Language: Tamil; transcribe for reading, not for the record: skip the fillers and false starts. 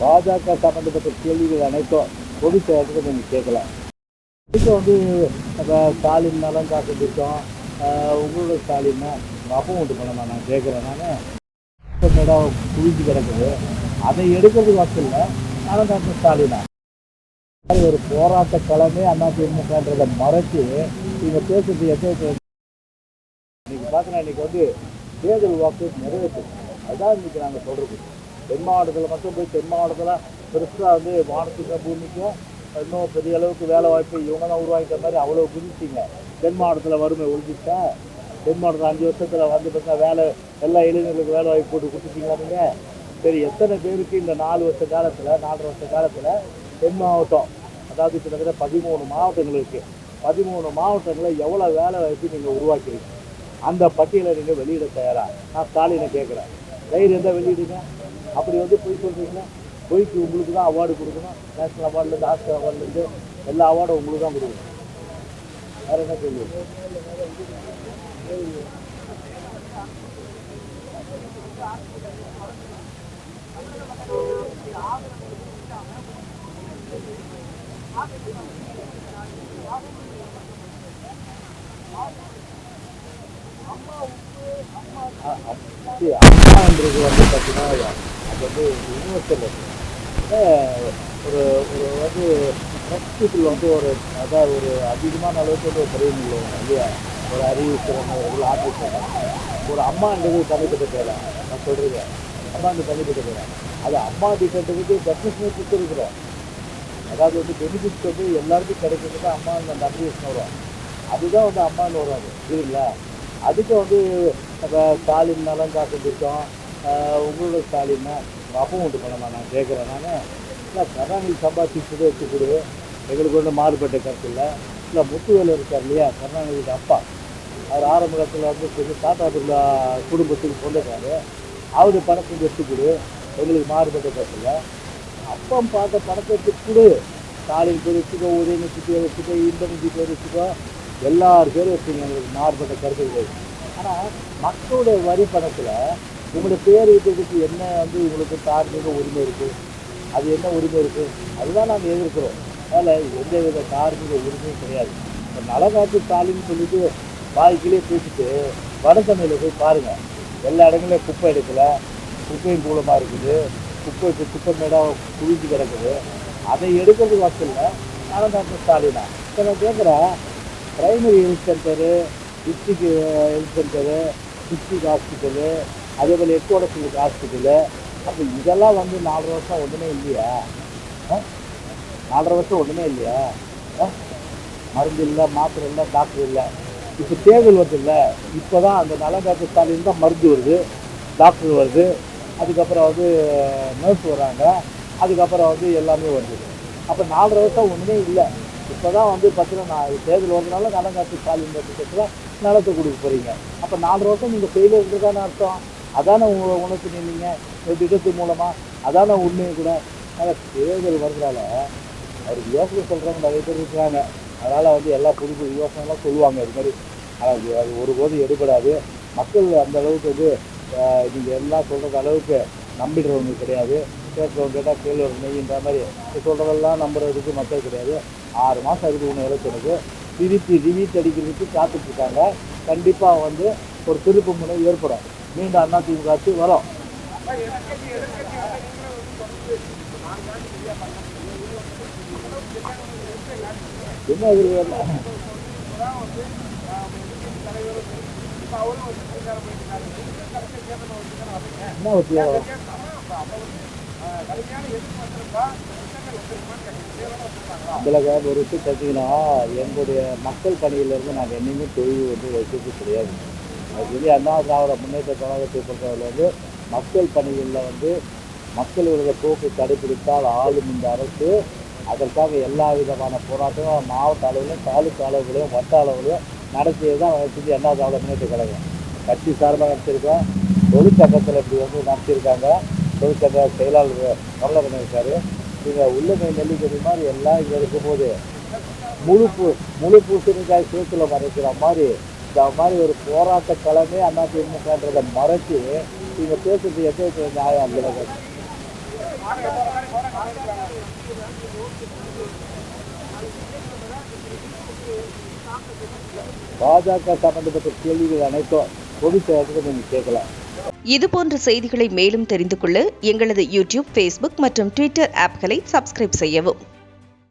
பாஜக சம்பந்தப்பட்ட கேள்விகள் அனைத்தும் பொது செயலத்தில் நீங்கள் கேட்கலாம். இப்போ வந்து ஸ்டாலின் நலம் காக்க திட்டம், உங்களோட ஸ்டாலின் அப்பவும் உண்டு பண்ணமா நான் கேட்குறேன். நான் இடம் குவிஞ்சு கிடக்குது, அதை எடுக்கிறதுக்கு வசதி இல்லை. நலம் காக்க ஸ்டாலினா ஒரு போராட்ட களமே அதிமுகன்றதை மறைச்சு நீங்கள் பேசுறது எந்த இன்னைக்கு பார்த்தீங்கன்னா இன்னைக்கு வந்து தேர்தல் வாக்கு நிறைவேற்று. அதுதான் இன்னைக்கு நாங்கள் சொல்கிறது. தென் மாவட்டத்தில் மட்டும் போய் தென் மாவட்டத்தில் பெருசாக வந்து வானத்துக்கும் பூமிக்கும் இன்னும் பெரிய அளவுக்கு வேலை வாய்ப்பு இவங்க தான் உருவாக்கிற மாதிரி அவ்வளோ குதிச்சிங்க. தென் மாவட்டத்தில் வறுமை ஒழிஞ்சிட்டா, தென் மாவட்டத்தில் 5 வருஷத்தில் வந்து பார்த்தா வேலை எல்லா இளைஞர்களுக்கு வேலை வாய்ப்பு போட்டு கொடுத்துட்டீங்களா நீங்கள்? சரி, எத்தனை பேருக்கு இந்த 4 வருஷ காலத்தில் 4.5 வருஷ காலத்தில் தென் மாவட்டம், அதாவது கிட்டத்தட்ட 13 மாவட்டங்கள் இருக்குது, 13 மாவட்டங்களில் எவ்வளோ வேலை வாய்ப்பு நீங்கள் உருவாக்கிடுங்க? அந்த பட்டியலை நீங்கள் வெளியிட தயாரா? நான் ஸ்டாலினை கேட்குறேன். தைரியம் இருந்தால் வெளியிடுங்க. அப்படி வந்து பொய் சொல்கிறீங்கன்னா பொய்க்கு உங்களுக்கு தான் அவார்டு கொடுக்கணும். நேஷனல் அவார்டுலேருந்து ஆஸ்கர் அவார்டுலேருந்து எல்லா அவார்டும் உங்களுக்கு தான் கொடுக்கணும். வேறு என்ன கேள்வி? அம்மான்றது வந்து பார்த்தீங்கன்னா அது வந்து யூனிவர்சல். ஒரு ஒரு வந்து ஹாஸ்பிட்டல் வந்து ஒரு அதாவது ஒரு அதிகமான அளவுக்கு வந்து ஒரு பிரெயின் உள்ளவங்க இல்லையா, ஒரு அறிவு திறமை ஆபரேஷன். ஒரு அம்மான்றது தனிப்பட்ட தேவை. நான் சொல்கிறேன், அம்மாண்டு தனிப்பட்ட தேவை. அது அம்மா திட்டத்துக்கு டெஃபினேஷனே கொடுத்துருக்குறோம். அதாவது வந்து பெனிஃபிட்ஸ் வந்து எல்லாருக்கும் கிடைக்கிறது அம்மா அந்த அப்ளிகேஷன் வரும். அதுதான் வந்து அம்மான்னு வரும். அது சரிங்களா? அதுக்கு வந்து ஸ்டாலின் நலம் காக்க திட்டம், உங்களோட ஸ்டாலின்னா அப்பவும் உண்டு பண்ணமா நான் கேட்குறேன். நான் இல்லை கருணாநிதி சம்பாதிச்சதை வச்சு கொடு, எங்களுக்கு வந்து மாறுபட்ட கருத்து இல்லை. இல்லை முத்துவேல் இருக்கார் இல்லையா, கருணாநிதியோட அப்பா, அவர் ஆரம்ப காலத்தில் வந்து டாடா பிர்லா குடும்பத்துக்கு சொந்தக்காரு, அவரு பணத்தை எடுத்து கொடு, எங்களுக்கு மாறுபட்ட கருத்து இல்லை. அப்பம் பார்த்த பணத்தை எடுத்து கொடு. ஸ்டாலின் பேர் வச்சுக்கோ, உதயநிதி பேர் வச்சுக்கோ, இன்பநிதி பேர் வச்சுக்கோ, எல்லார் பேரும் வச்சுங்க, எங்களுக்கு மாறுபட்ட கருத்துக்கள். ஆனால் மக்களுடைய வரி பணத்தில் உங்களுடைய பேர் இருக்கிறதுக்கு என்ன வந்து உங்களுக்கு தார்மீக உரிமை இருக்குது? அது என்ன உரிமை இருக்குது? அதுதான் நாங்கள் எதிர்க்கிறோம். அதில் எந்த வித தார்மீக உரிமையும் கிடையாது. இப்போ நலங்காட்டு ஸ்டாலின்னு சொல்லிட்டு வாய்க்கிலே பேசிட்டு வடசென்னையில் போய் பாருங்கள், எல்லா இடங்களையும் குப்பை எடுக்கலை, குப்பையும் கூலமாக இருக்குது, குப்பை மேடம் குவிஞ்சு கிடக்குது. அதை எடுக்கிறதுக்கு வசதில்லை நலங்காட்டு ஸ்டாலினா. இப்போ நான் கேட்குறேன், primary health centre, district health centre, district hospital, அதே போல் எக்கோடசிலுக்கு ஹாஸ்பிட்டலு, அப்போ இதெல்லாம் வந்து 4 வருஷம் ஒன்றுமே இல்லையா? 4.5 வருஷம் ஒன்றுமே இல்லையா? மருந்து இல்லை, மாத்திரை இல்லை, டாக்டர் இல்லை. இப்போ தேர்தல் வருது இல்லை, இப்போ தான் அந்த நலங்காட்டு ஸ்டாலின் தான் மருந்து வருது, டாக்டர் வருது, அதுக்கப்புறம் வந்து நர்ஸ் வராங்க, அதுக்கப்புறம் வந்து எல்லாமே வருது. அப்போ 4.5 வருஷம் ஒன்றுமே இல்லை. இப்போ தான் வந்து பார்த்தீங்கன்னா தேர்தல் வரதுனால நலங்காட்டு ஸ்டாலின் திட்டத்தில் நலத்தை கொடுக்க போகிறீங்க. அப்போ 4 வருஷம் நீங்கள் ஃபெயிலியர் இருந்ததான அர்த்தம். அதான உனக்கு நீங்கள் திட்டத்து மூலமாக அதான உண்மையை கூட. அதனால் தேர்தல் வருதுனால அவருக்கு யோசனை சொல்கிறவங்க நிறைய பேர் இருக்கிறாங்க. அதனால் வந்து எல்லா புது புது யோசனைலாம் சொல்லுவாங்க. இது மாதிரி அது ஒருபோதும் எடுபடாது. மக்கள் அந்த அளவுக்கு வந்து நீங்கள் எல்லாம் சொல்கிற அளவுக்கு நம்பிடுறவங்க கிடையாது. கேட்குறவங்க கேட்டால் கேள்வி நெய்யின்ற மாதிரி சொல்கிறதெல்லாம் நம்புறதுக்கு மக்கள் கிடையாது. 6 மாதம் இருக்குது ஒன்று எலெக்ஷனுக்கு. ரிவீட் அடிக்கிறதுக்கு காத்துட்ருக்காங்க. கண்டிப்பாக வந்து ஒரு திருப்பு முனை ஏற்படும். மீண்டும் அதிமுக ஆட்சி வரும். என்ன எதிர்ப்பு என்ன வச்சு இதில் ஒரு விஷயம் பார்த்தீங்கன்னா, எங்களுடைய மக்கள் பணியிலேருந்து நாங்கள் என்னைக்குமே தொழில் வந்து வைக்கிறது கிடையாது. அது சொல்லி அண்ணா திராவிட முன்னேற்ற கழகத்தை பொறுத்தவரை வந்து மக்கள் பணிகளில் வந்து மக்களுடைய போக்கு கடைபிடித்தால் ஆளும் இந்த அரசு அதற்காக எல்லா விதமான போராட்டமும் மாவட்ட அளவிலும், தாலுக்கா அளவுகளையும், வட்ட அளவுலையும் நடத்தியது தான் சொல்லி அண்ணா திராவிட முன்னேற்ற கழகம் கட்சி சார்பாக நடத்தியிருக்கோம். தொழிற்சங்கத்தில் இப்படி வந்து நடத்தியிருக்காங்க. தொழிற்சங்க செயலாளர் கமலக்கண்ணன் இருக்காரு. நீங்கள் உள்ளங்கை நெல்லிக்கடி மாதிரி எல்லாம் இங்கே இருக்கும்போது முழு பூசணிக்காய் சேத்துல மறைக்கிற மாதிரி இந்த மாதிரி ஒரு போராட்ட களமே அதிமுகன்றதை மறைச்சி நீங்கள் பேசுறது எந்த நியாயம்? அந்த பாஜக சம்பந்தப்பட்ட கேள்விகள் அனைத்தும் பொது செயலத்தில் நீங்கள் கேட்கலாம். இதுபோன்ற செய்திகளை மேலும் தெரிந்து கொள்ள எங்களது யூடியூப், ஃபேஸ்புக் மற்றும் ட்விட்டர் ஆப்களை சப்ஸ்கிரைப் செய்யவும்.